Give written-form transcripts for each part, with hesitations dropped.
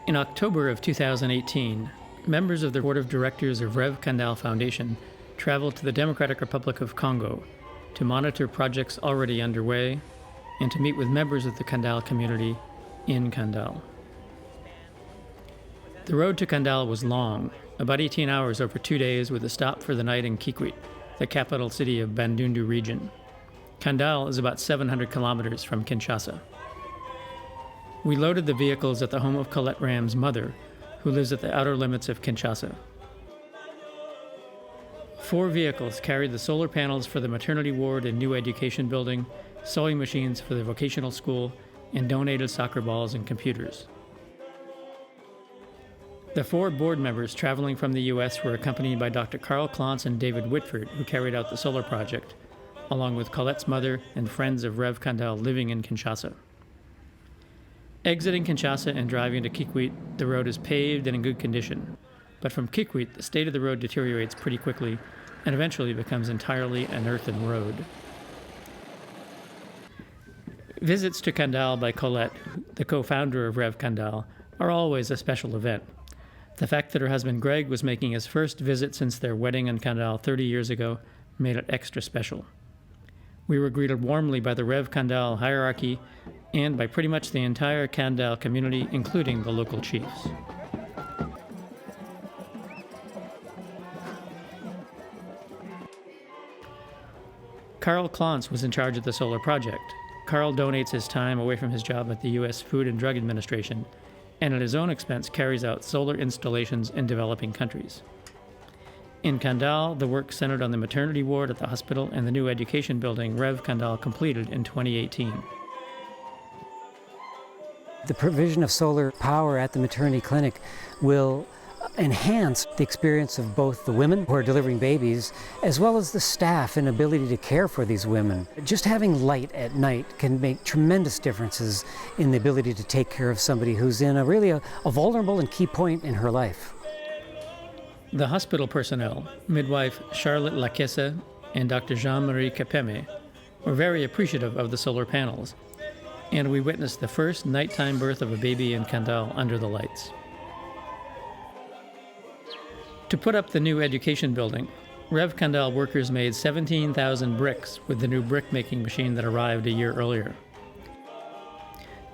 In October of 2018, members of the Board of Directors of REVE Kandale Foundation traveled to the Democratic Republic of Congo to monitor projects already underway and to meet with members of the Kandale community in Kandale. The road to Kandale was long, about 18 hours over 2 days, with a stop for the night in Kikwit, the capital city of Bandundu region. Kandale is about 700 kilometers from Kinshasa. We loaded the vehicles at the home of Colette Ram's mother, who lives at the outer limits of Kinshasa. 4 vehicles carried the solar panels for the maternity ward and new education building, sewing machines for the vocational school, and donated soccer balls and computers. The 4 board members traveling from the U.S. were accompanied by Dr. Karl Klontz and David Whitford, who carried out the solar project, along with Colette's mother and friends of REVE Kandale living in Kinshasa. Exiting Kinshasa and driving to Kikwit, the road is paved and in good condition, but from Kikwit, the state of the road deteriorates pretty quickly and eventually becomes entirely an earthen road. Visits to Kandale by Colette, the co-founder of REVE Kandale, are always a special event. The fact that her husband Greg was making his first visit since their wedding in Kandale 30 years ago made it extra special. We were greeted warmly by the REVE Kandale hierarchy and by pretty much the entire Kandale community, including the local chiefs. Karl Klontz was in charge of the solar project. Karl donates his time away from his job at the U.S. Food and Drug Administration, and at his own expense carries out solar installations in developing countries. In Kandale, the work centered on the maternity ward at the hospital and the new education building REVE Kandale completed in 2018. The provision of solar power at the maternity clinic will enhance the experience of both the women who are delivering babies as well as the staff and ability to care for these women. Just having light at night can make tremendous differences in the ability to take care of somebody who's in a vulnerable and key point in her life. The hospital personnel, midwife Charlotte Lakessa and Dr. Jean-Marie Kapeme, were very appreciative of the solar panels, and we witnessed the first nighttime birth of a baby in Kandale under the lights. To put up the new education building, REVE Kandale workers made 17,000 bricks with the new brick-making machine that arrived a year earlier.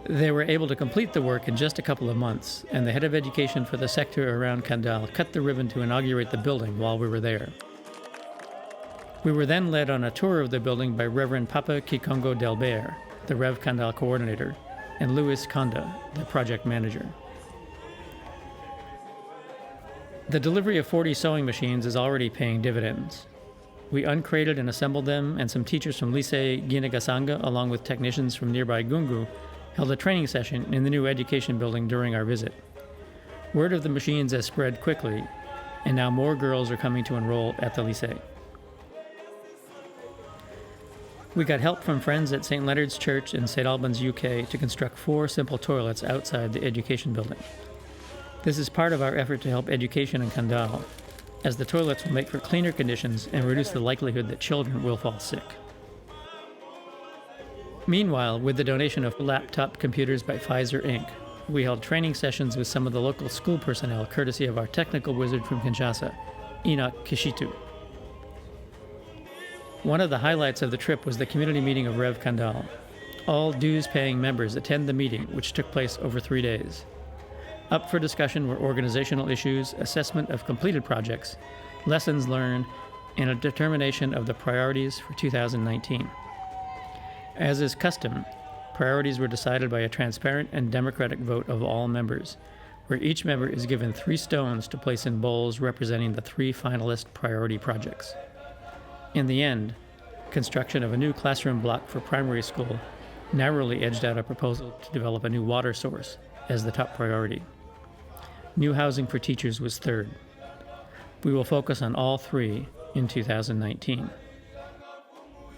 They were able to complete the work in just a couple of months, and the head of education for the sector around Kandale cut the ribbon to inaugurate the building while we were there. We were then led on a tour of the building by Reverend Papa Kikongo Delbert, the REVE Kandale coordinator, and Louis Konda, the project manager. The delivery of 40 sewing machines is already paying dividends. We uncrated and assembled them, and some teachers from Lycée Guinagasanga, along with technicians from nearby Gungu, held a training session in the new education building during our visit. Word of the machines has spread quickly, and now more girls are coming to enroll at the lycée. We got help from friends at St. Leonard's Church in St. Albans, UK, to construct 4 simple toilets outside the education building. This is part of our effort to help education in Kandale, as the toilets will make for cleaner conditions and reduce the likelihood that children will fall sick. Meanwhile, with the donation of laptop computers by Pfizer Inc., we held training sessions with some of the local school personnel courtesy of our technical wizard from Kinshasa, Enoch Kishitu. One of the highlights of the trip was the community meeting of REVE Kandale. All dues-paying members attend the meeting, which took place over 3 days. Up for discussion were organizational issues, assessment of completed projects, lessons learned, and a determination of the priorities for 2019. As is custom, priorities were decided by a transparent and democratic vote of all members, where each member is given 3 stones to place in bowls representing the 3 finalist priority projects. In the end, construction of a new classroom block for primary school narrowly edged out a proposal to develop a new water source as the top priority. New housing for teachers was third. We will focus on all 3 in 2019.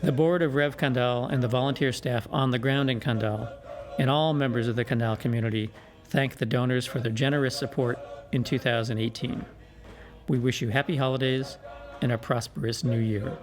The board of REVE Kandale and the volunteer staff on the ground in Kandale, and all members of the Kandale community, thank the donors for their generous support in 2018. We wish you happy holidays and a prosperous new year.